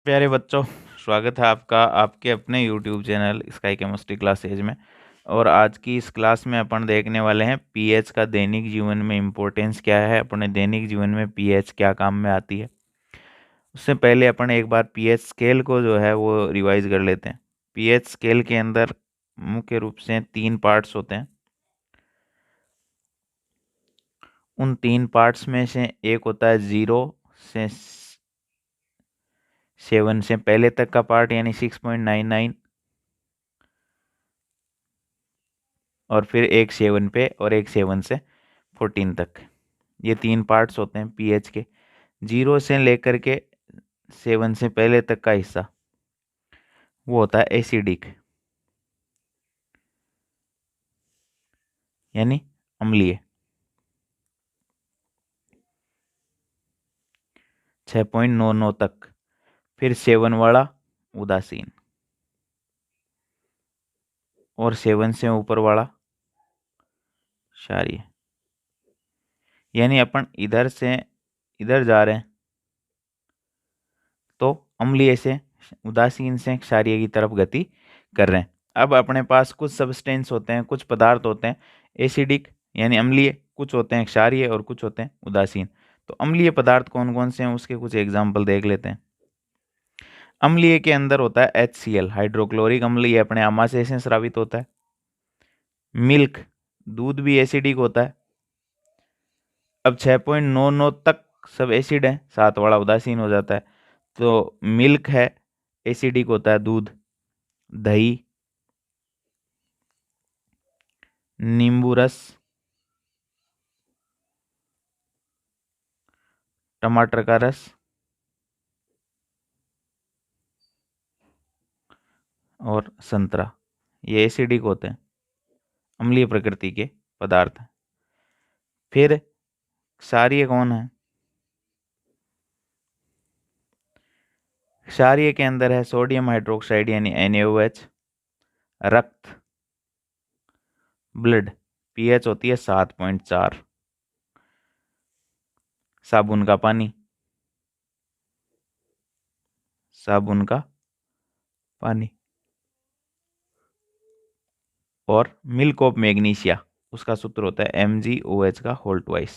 प्यारे बच्चों, स्वागत है आपका आपके अपने YouTube channel sky chemistry classes में। और आज की इस क्लास में अपन देखने वाले हैं पीएच का दैनिक जीवन में इम्पोर्टेंस क्या है, अपने दैनिक जीवन में पीएच क्या काम में आती है। उससे पहले अपन एक बार पीएच स्केल को जो है वो रिवाइज कर लेते हैं। पीएच स्केल के अंदर मुख्य रूप से 3 पार्ट्स होते हैं। उन 3 पार्ट्स में से एक होता है 0 से 7 से पहले तक का पार्ट यानी 6.99, और फिर एक 7 पे और एक 7 से 14 तक। ये 3 पार्ट्स होते हैं पीएच के। 0 से लेकर के 7 से पहले तक का हिस्सा वो होता है एसिडिक यानी अम्लीय। 6.99 तक। फिर 7 वाला उदासीन, और 7 से ऊपर वाला क्षारीय। यानी अपन इधर से इधर जा रहे हैं तो अम्लीय से उदासीन से क्षारीय की तरफ गति कर रहे हैं। अब अपने पास कुछ सब्सटेंस होते हैं, कुछ पदार्थ होते हैं एसिडिक यानी अम्लीय, कुछ होते हैं क्षारीय और कुछ होते हैं उदासीन। तो अम्लीय पदार्थ कौन कौन से हैं उसके कुछ एग्जाम्पल देख लेते हैं। अम्लीय के अंदर होता है HCl, हाइड्रोक्लोरिक अम्ल, ये अपने आमाशय से स्रावित होता है। मिल्क, दूध भी एसिडिक होता है। अब 6.99 तक सब एसिड है, 7 वाला उदासीन हो जाता है। तो मिल्क है, एसिडिक होता है दूध। दही, नींबू रस, टमाटर का रस और संतरा, ये एसिडिक होते हैं, अम्लीय प्रकृति के पदार्थ हैं। फिर क्षारीय कौन है? क्षारीय के अंदर है सोडियम हाइड्रोक्साइड यानी NaOH। रक्त, ब्लड, पीएच होती है 7.4। साबुन का पानी, साबुन का पानी। और मिल्क ऑफ मैग्नीशिया, उसका सूत्र होता है MgOH का whole twice.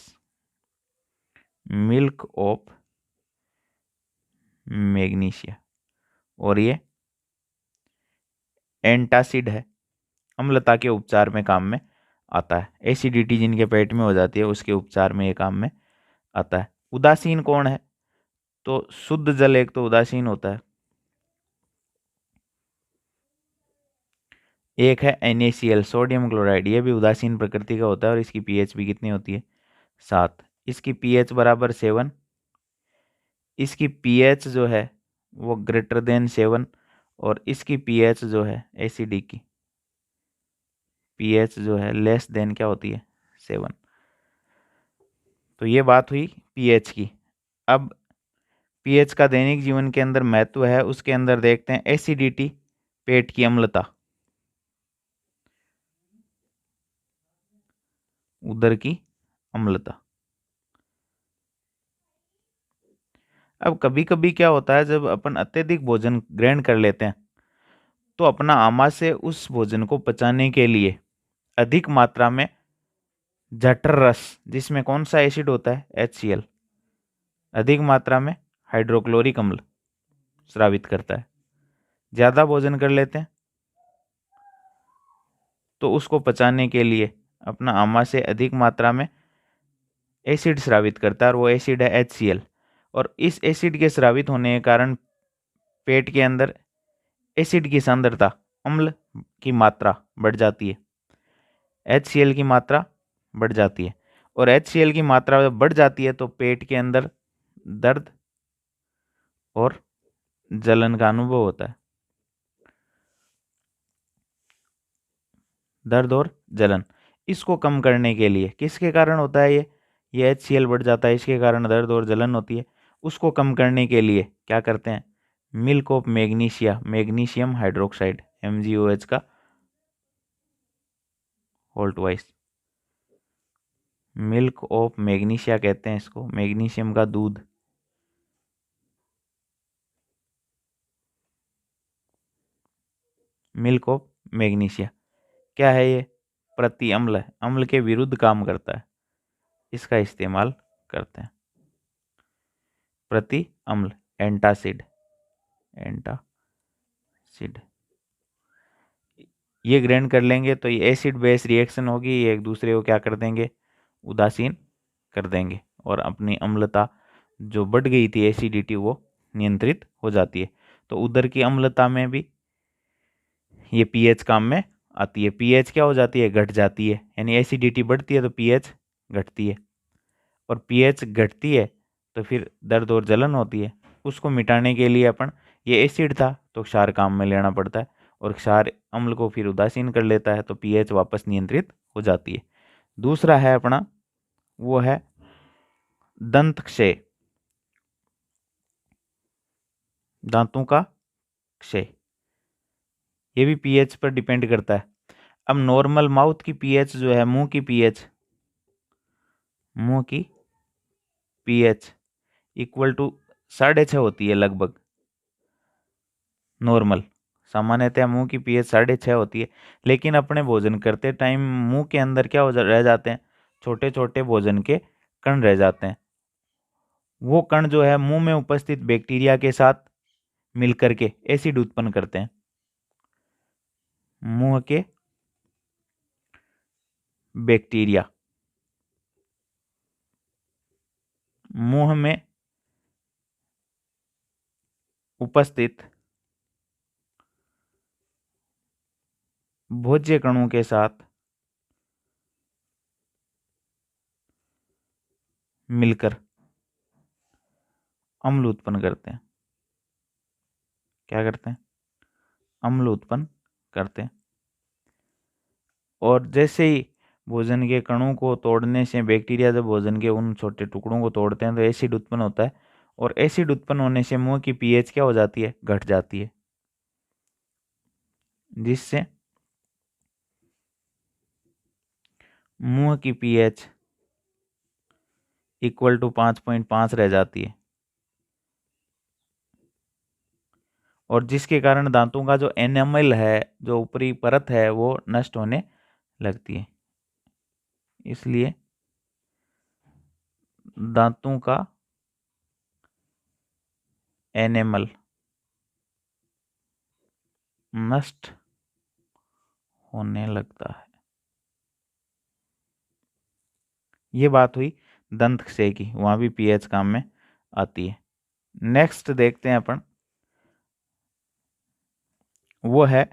Milk of magnesia. और ये एंटासिड है, अम्लता के उपचार में काम में आता है। एसिडिटी जिनके पेट में हो जाती है उसके उपचार में ये काम में आता है। उदासीन कौन है? तो शुद्ध जल एक तो उदासीन होता है, एक है NaCl सोडियम क्लोराइड, ये भी उदासीन प्रकृति का होता है और इसकी पीएच भी कितनी होती है? 7। इसकी पीएच बराबर 7। इसकी पीएच जो है वो ग्रेटर देन 7, और इसकी पीएच जो है एसिडिक की पीएच जो है लेस देन क्या होती है? 7। तो ये बात हुई पीएच की। अब पीएच का दैनिक जीवन के अंदर महत्व है, उसके अंदर देखते हैं एसिडिटी, पेट की अम्लता, उदर की अम्लता। अब कभी कभी क्या होता है, जब अपन अत्यधिक भोजन ग्रहण कर लेते हैं तो अपना आमाशय उस भोजन को पचाने के लिए अधिक मात्रा में जठर रस, जिसमें कौन सा एसिड होता है? HCl, अधिक मात्रा में हाइड्रोक्लोरिक अम्ल स्रावित करता है। ज़्यादा भोजन कर लेते हैं तो उसको पचाने के लिए अपना आमाशय अधिक मात्रा में एसिड स्रावित करता है, और वो एसिड है HCl। और इस एसिड के स्रावित होने के कारण पेट के अंदर एसिड की सांद्रता, अम्ल की मात्रा बढ़ जाती है, HCl की मात्रा बढ़ जाती है। और HCl की मात्रा जब बढ़ जाती है तो पेट के अंदर दर्द और जलन का अनुभव होता है। दर्द और जलन, इसको कम करने के लिए किसके कारण होता है? ये HCl बढ़ जाता है, इसके कारण दर्द और जलन होती है। उसको कम करने के लिए क्या करते हैं? Milk of magnesia, magnesium hydroxide MgOH का whole twice. Milk of magnesia कहते हैं इसको, मैग्नीशियम का दूध। Milk of magnesia. क्या है ये? प्रति अम्ल है, अम्ल के विरुद्ध काम करता है, इसका इस्तेमाल करते हैं। प्रति अम्ल, एंटासिड, एंटासिड। ये ग्राइंड कर लेंगे तो ये एसिड बेस रिएक्शन होगी, ये एक दूसरे को क्या कर देंगे? उदासीन कर देंगे, और अपनी अम्लता जो बढ़ गई थी, एसिडिटी, वो नियंत्रित हो जाती है। तो उधर की अम्लता में भी ये पीएच काम में आती है। पीएच क्या हो जाती है? घट जाती है, यानी एसिडिटी बढ़ती है तो पीएच घटती है, और पीएच घटती है तो फिर दर्द और जलन होती है। उसको मिटाने के लिए अपन, ये एसिड था तो क्षार काम में लेना पड़ता है, और क्षार अम्ल को फिर उदासीन कर लेता है, तो पीएच वापस नियंत्रित हो जाती है। दूसरा है अपना, वो है दंत क्षय, दांतों का क्षय। ये भी पीएच पर डिपेंड करता है। अब नॉर्मल माउथ की पीएच जो है, मुंह की पीएच इक्वल टू 6.5 होती है लगभग, नॉर्मल। सामान्यतः मुंह की पीएच 6.5 होती है, लेकिन अपने भोजन करते टाइम मुंह के अंदर क्या रह जाते हैं? छोटे छोटे भोजन के कण रह जाते हैं। वो कण जो है मुंह में उपस्थित बैक्टीरिया के साथ मिलकर के एसिड उत्पन्न करते हैं। मुंह के बैक्टीरिया मुंह में उपस्थित भोज्य कणों के साथ मिलकर अम्ल उत्पन्न करते हैं। क्या करते हैं? अम्ल उत्पन्न करते हैं। और जैसे ही भोजन के कणों को तोड़ने से, बैक्टीरिया जब भोजन के उन छोटे टुकड़ों को तोड़ते हैं तो एसिड उत्पन्न होता है, और एसिड उत्पन्न होने से मुंह की पीएच क्या हो जाती है? घट जाती है, जिससे मुंह की पीएच इक्वल टू 5.5 रह जाती है, और जिसके कारण दांतों का जो एनामल है, जो ऊपरी परत है, वो नष्ट होने लगती है। इसलिए दांतों का एनामल नष्ट होने लगता है। ये बात हुई दंत क्षय की, वहां भी पीएच काम में आती है। नेक्स्ट देखते हैं अपन, वो है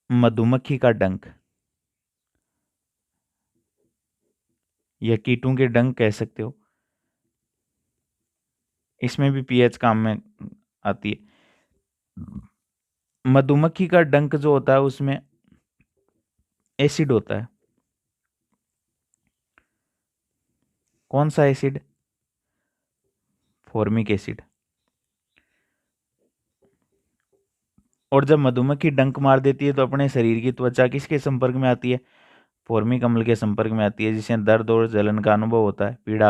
मधुमक्खी का डंक, या कीटों के डंक कह सकते हो। इसमें भी पीएच काम में आती है। मधुमक्खी का डंक जो होता है उसमें एसिड होता है। कौन सा एसिड? Formic acid. और जब मधुमक्खी डंक मार देती है तो अपने शरीर की त्वचा किसके संपर्क में आती है? फॉर्मिक अम्ल के संपर्क में आती है, जिससे दर्द और जलन का अनुभव होता है, पीड़ा।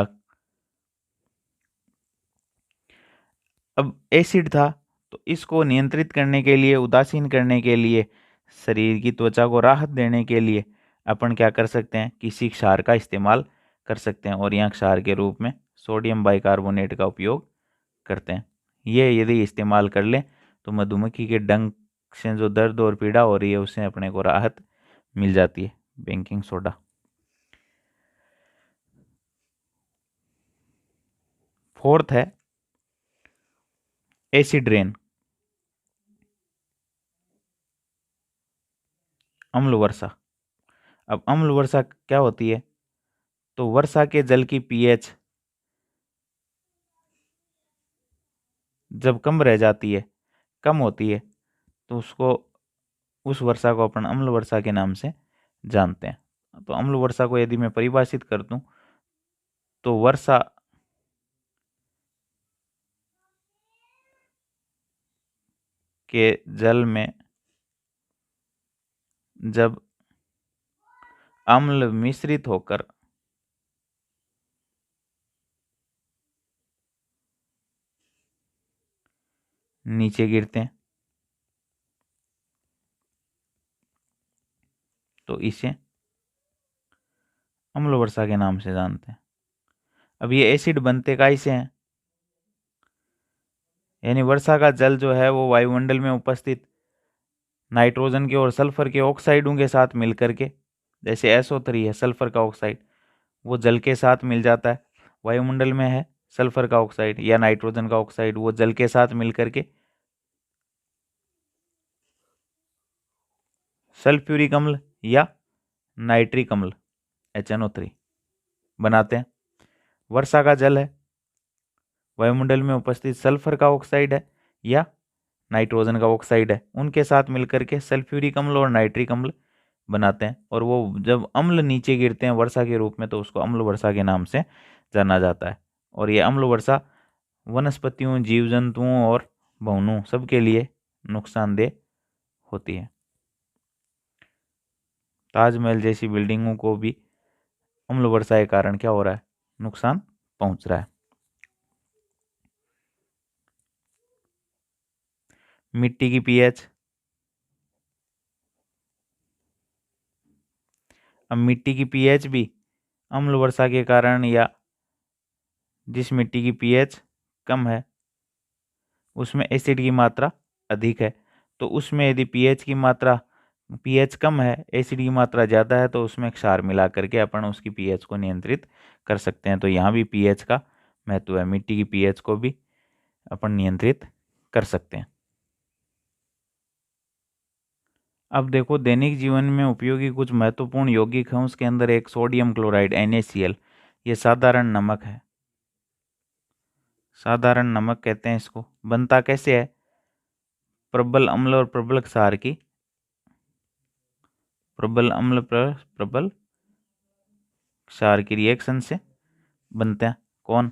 अब एसिड था तो इसको नियंत्रित करने के लिए, उदासीन करने के लिए, शरीर की त्वचा को राहत देने के लिए अपन क्या कर सकते हैं? किसी क्षार का इस्तेमाल कर सकते हैं, और यहाँ क्षार के रूप में सोडियम बाइकार्बोनेट का उपयोग करते हैं। ये यदि इस्तेमाल कर लें तो मधुमक्खी के डंक से जो दर्द और पीड़ा हो रही है उससे अपने को राहत मिल जाती है। Baking soda. फोर्थ है एसिड रेन, अम्ल वर्षा। अब अम्ल वर्षा क्या होती है? तो वर्षा के जल की पीएच जब कम रह जाती है, कम होती है, तो उस वर्षा को अपन अम्ल वर्षा के नाम से जानते हैं। तो अम्ल वर्षा को यदि मैं परिभाषित कर दूं तो वर्षा के जल में जब अम्ल मिश्रित होकर नीचे गिरते हैं, तो इसे अम्ल वर्षा के नाम से जानते हैं। अब ये एसिड बनते काइसे हैं, यानी वर्षा का जल जो है वो वायुमंडल में उपस्थित नाइट्रोजन के और सल्फर के ऑक्साइडों के साथ मिलकर के, जैसे SO3 है सल्फर का ऑक्साइड, वो जल के साथ मिल जाता है। वायुमंडल में है सल्फर का ऑक्साइड या नाइट्रोजन का ऑक्साइड, वो जल के साथ मिलकर के सल्फ्यूरिक अम्ल या नाइट्रिक अम्ल HNO3 बनाते हैं। वर्षा का जल है, वायुमंडल में उपस्थित सल्फर का ऑक्साइड है या नाइट्रोजन का ऑक्साइड है, उनके साथ मिलकर के सल्फ्यूरिक अम्ल और नाइट्रिक अम्ल बनाते हैं। और वो जब अम्ल नीचे गिरते हैं वर्षा के रूप में तो उसको अम्ल वर्षा के नाम से जाना जाता है। और ये अम्ल वर्षा वनस्पतियों, जीव जंतुओं और भवनों सबके लिए नुकसानदेह होती है। ताजमहल जैसी बिल्डिंगों को भी अम्ल वर्षा के कारण क्या हो रहा है, नुकसान पहुंच रहा है। मिट्टी की पीएच, अब मिट्टी की पीएच भी अम्ल वर्षा के कारण, या जिस मिट्टी की पीएच कम है उसमें एसिड की मात्रा अधिक है, तो उसमें यदि पीएच कम है, एसिड की मात्रा ज़्यादा है, तो उसमें क्षार मिला करके अपन उसकी पीएच को नियंत्रित कर सकते हैं। तो यहाँ भी पीएच का महत्व है, मिट्टी की पीएच को भी अपन नियंत्रित कर सकते हैं। अब देखो, दैनिक जीवन में उपयोगी कुछ महत्वपूर्ण यौगिक हैं, उसके अंदर एक सोडियम क्लोराइड NaCl, ये साधारण नमक है। साधारण नमक कहते हैं इसको। बनता कैसे है, प्रबल अम्ल और प्रबल क्षार की, प्रबल अम्ल प्लस प्रबल क्षार की रिएक्शन से बनते हैं। कौन,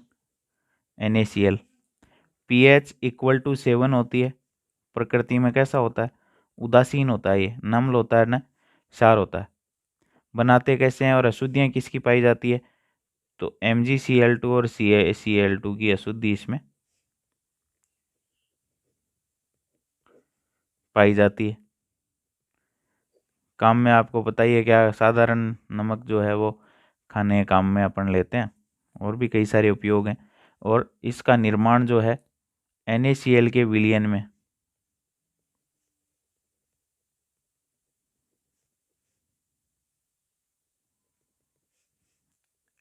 NaCl। pH = 7 होती है। प्रकृति में कैसा होता है, उदासीन होता है, ये नम्ल होता है ना, क्षार होता है। बनाते कैसे हैं और अशुद्धियाँ किसकी पाई जाती है, तो MgCl2 और CaCl2 की अशुद्धि इसमें पाई जाती है। काम में आपको पता ही है क्या, साधारण नमक जो है वो खाने के काम में अपन लेते हैं, और भी कई सारे उपयोग हैं। और इसका निर्माण जो है NaCl के विलयन में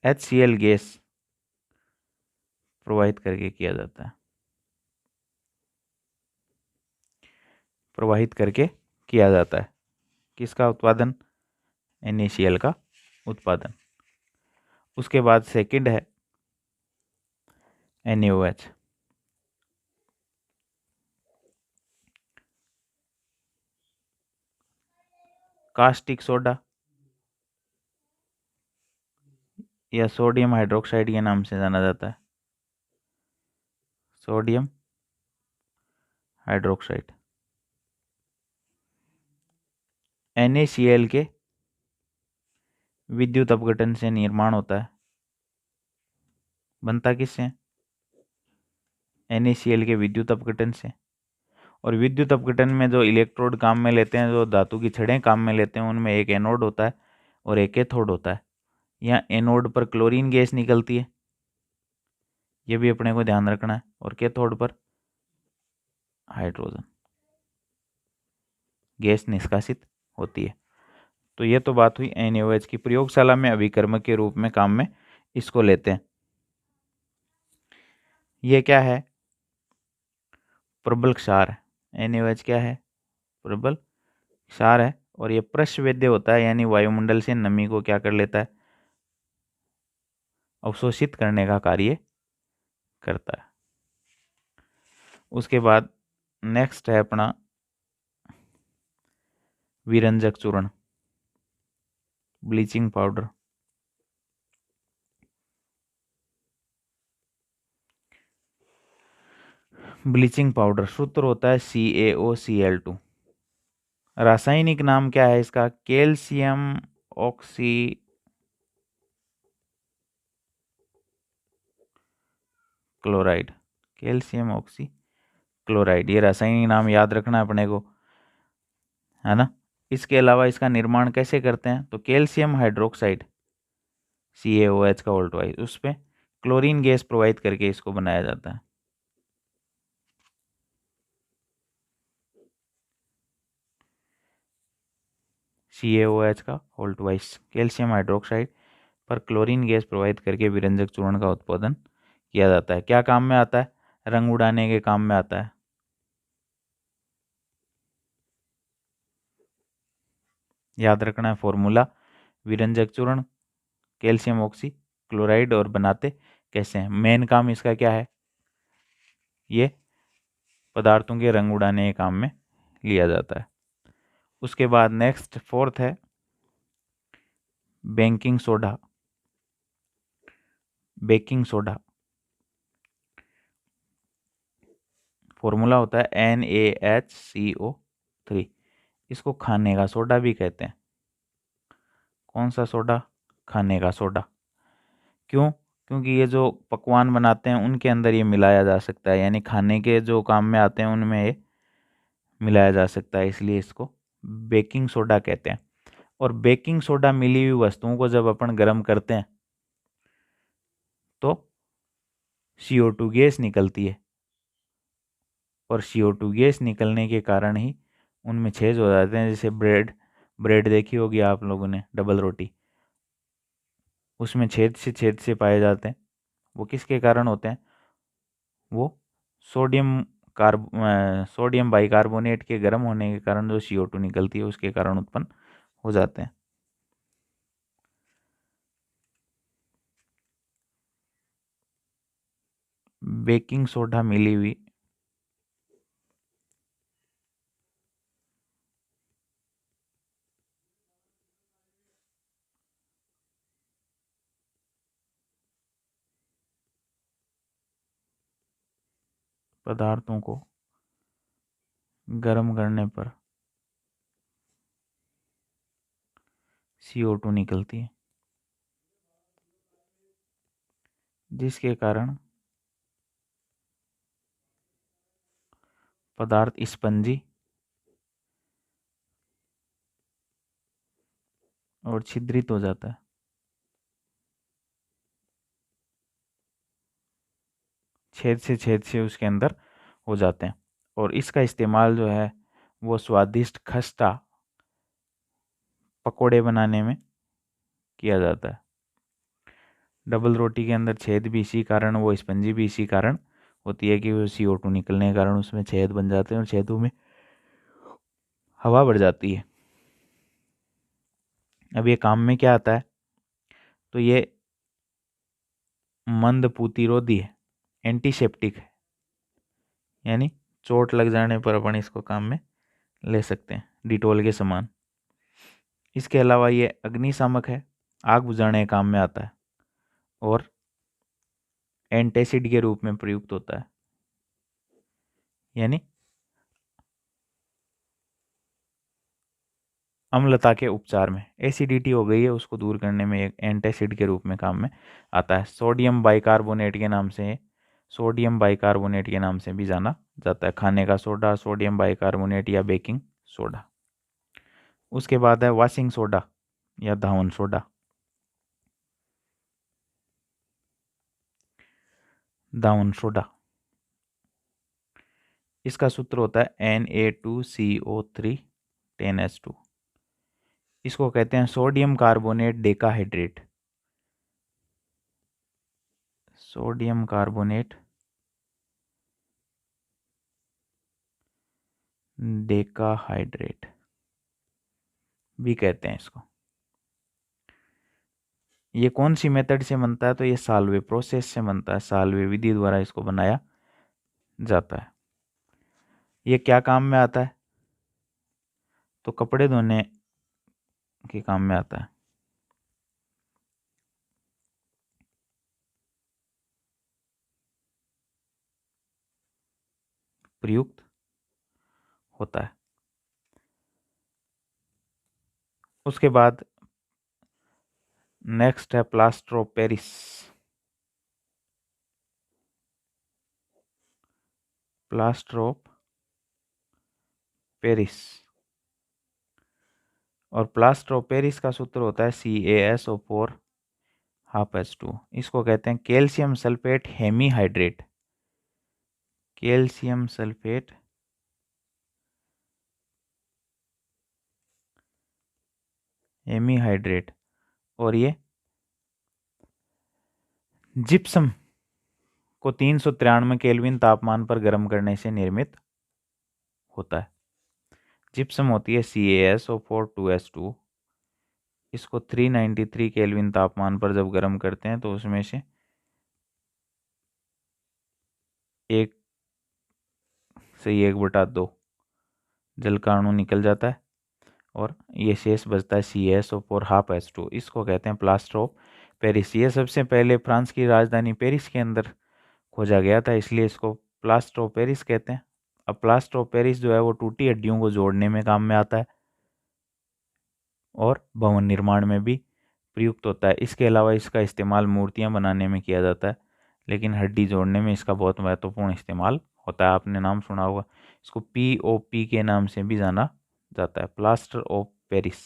HCl गैस प्रवाहित करके किया जाता है, प्रवाहित करके किया जाता है। किसका उत्पादन, NaCl का उत्पादन। उसके बाद सेकंड है NaOH। कास्टिक सोडा या सोडियम हाइड्रोक्साइड के नाम से जाना जाता है, सोडियम हाइड्रोक्साइड। NaCl के विद्युत अपघटन से निर्माण होता है। बनता किससे, NaCl के विद्युत अपघटन से। और विद्युत अपघटन में जो इलेक्ट्रोड काम में लेते हैं, जो धातु की छड़ें काम में लेते हैं, उनमें एक एनोड होता है और एक कैथोड होता है। यहाँ एनोड पर क्लोरीन गैस निकलती है, ये भी अपने को ध्यान रखना है, और कैथोड पर हाइड्रोजन गैस निष्कासित होती है। तो ये तो बात हुई NaOH की। प्रयोगशाला में अभिकर्मक के रूप में काम में इसको लेते हैं। ये क्या है, प्रबल क्षार है। NaOH क्या है, प्रबल क्षार है। और ये प्रश्नवेद्य होता है, यानी वायुमंडल से नमी को क्या कर लेता है, अवशोषित करने का कार्य करता है। उसके बाद नेक्स्ट है अपना विरंजक चूर्ण, ब्लीचिंग पाउडर। ब्लीचिंग पाउडर सूत्र होता है CaOCl2। रासायनिक नाम क्या है इसका, calcium oxy chloride, calcium oxy chloride. ये रासायनिक नाम याद रखना अपने को, है ना। इसके अलावा इसका निर्माण कैसे करते हैं, तो कैल्शियम हाइड्रोक्साइड CaOH का वोल्टवाइज उस पर क्लोरीन गैस प्रोवाइड करके इसको बनाया जाता है। CaOH का वोल्टवाइज कैल्शियम हाइड्रोक्साइड पर क्लोरीन गैस प्रोवाइड करके विरंजक चूर्ण का उत्पादन किया जाता है। क्या काम में आता है, रंग उड़ाने के काम में आता है। याद रखना है फॉर्मूला, विरंजक चूर्ण कैल्शियम ऑक्सी क्लोराइड, और बनाते कैसे हैं। मेन काम इसका क्या है, ये पदार्थों के रंग उड़ाने के काम में लिया जाता है। उसके बाद नेक्स्ट फोर्थ है baking soda. Baking soda formula होता है NaHCO3। इसको खाने का सोडा भी कहते हैं। कौन सा सोडा, खाने का सोडा। क्यों, क्योंकि ये जो पकवान बनाते हैं उनके अंदर ये मिलाया जा सकता है, यानी खाने के जो काम में आते हैं उनमें ये मिलाया जा सकता है, इसलिए इसको बेकिंग सोडा कहते हैं। और बेकिंग सोडा मिली हुई वस्तुओं को जब अपन गर्म करते हैं तो CO2 गैस निकलती है, और CO2 गैस निकलने के कारण ही उनमें छेद हो जाते हैं। जैसे ब्रेड ब्रेड देखी होगी आप लोगों ने, डबल रोटी, उसमें छेद से पाए जाते हैं। वो किसके कारण होते हैं, वो सोडियम सोडियम बाइकार्बोनेट के गर्म होने के कारण जो CO2 निकलती है उसके कारण उत्पन्न हो जाते हैं। बेकिंग सोडा मिली हुई पदार्थों को गर्म करने पर CO2 निकलती है, जिसके कारण पदार्थ स्पंजी और छिद्रित हो जाता है। छेद से उसके अंदर हो जाते हैं। और इसका इस्तेमाल जो है वो स्वादिष्ट खस्ता पकोड़े बनाने में किया जाता है। डबल रोटी के अंदर छेद भी इसी कारण, वो स्पंजी भी इसी कारण होती है कि वो CO2 निकलने के कारण उसमें छेद बन जाते हैं और छेदों में हवा बढ़ जाती है। अब ये काम में क्या आता है, तो ये मंद प्रतिरोधी है, एंटीसेप्टिक है, यानी चोट लग जाने पर अपन इसको काम में ले सकते हैं, डिटोल के समान। इसके अलावा ये अग्निशामक है, आग बुझाने के काम में आता है, और एंटासिड के रूप में प्रयुक्त होता है, यानी अम्लता के उपचार में। एसिडिटी हो गई है उसको दूर करने में एक एंटासिड के रूप में काम में आता है। सोडियम बाइकार्बोनेट के नाम से भी जाना जाता है, खाने का सोडा, सोडियम बाइकार्बोनेट या बेकिंग सोडा। उसके बाद है वॉशिंग सोडा या धावन सोडा। धावन सोडा, इसका सूत्र होता है Na2CO3 10H2। इसको कहते हैं sodium carbonate decahydrate. Sodium carbonate decahydrate भी कहते हैं इसको। ये कौन सी मेथड से बनता है, तो ये साल्वे प्रोसेस से बनता है, साल्वे विधि द्वारा इसको बनाया जाता है। ये क्या काम में आता है, तो कपड़े धोने के काम में आता है। प्रयुक्त होता है। उसके बाद नेक्स्ट है plaster of Paris. Plaster of Paris और प्लास्टर ऑफ पेरिस का सूत्र होता है CaSO4 हाफ H2। इसको कहते हैं calcium sulphate hemihydrate, calcium sulphate hemihydrate. और ये जिप्सम को 393 केल्विन तापमान पर गर्म करने से निर्मित होता है। जिप्सम होती है CaSO4 2S2। इसको 393 केल्विन तापमान पर जब गर्म करते हैं तो उसमें से एक से 1/2 जल का अणु निकल जाता है और ये शेष बचता है CaSO4 हाफ H2। इसको कहते हैं प्लास्टर ऑफ पेरिस। ये सबसे पहले फ्रांस की राजधानी पेरिस के अंदर खोजा गया था, इसलिए इसको प्लास्टर ऑफ पेरिस कहते हैं। अब प्लास्टर ऑफ पेरिस जो है वो टूटी हड्डियों को जोड़ने में काम में आता है और भवन निर्माण में भी प्रयुक्त होता है। इसके अलावा इसका इस्तेमाल मूर्तियां बनाने में किया जाता है, लेकिन हड्डी जोड़ने में इसका बहुत महत्वपूर्ण इस्तेमाल होता है। आपने नाम सुना होगा, इसको POP के नाम से भी जाना जाता है, प्लास्टर ऑफ पेरिस।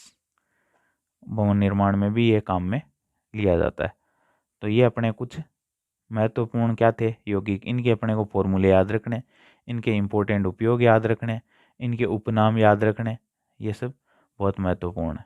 भवन निर्माण में भी ये काम में लिया जाता है। तो ये अपने कुछ महत्वपूर्ण क्या थे यौगिक, इनके अपने को फॉर्मूले याद रखने, इनके इम्पोर्टेंट उपयोग याद रखने, इनके उपनाम याद रखने, ये सब बहुत महत्वपूर्ण है।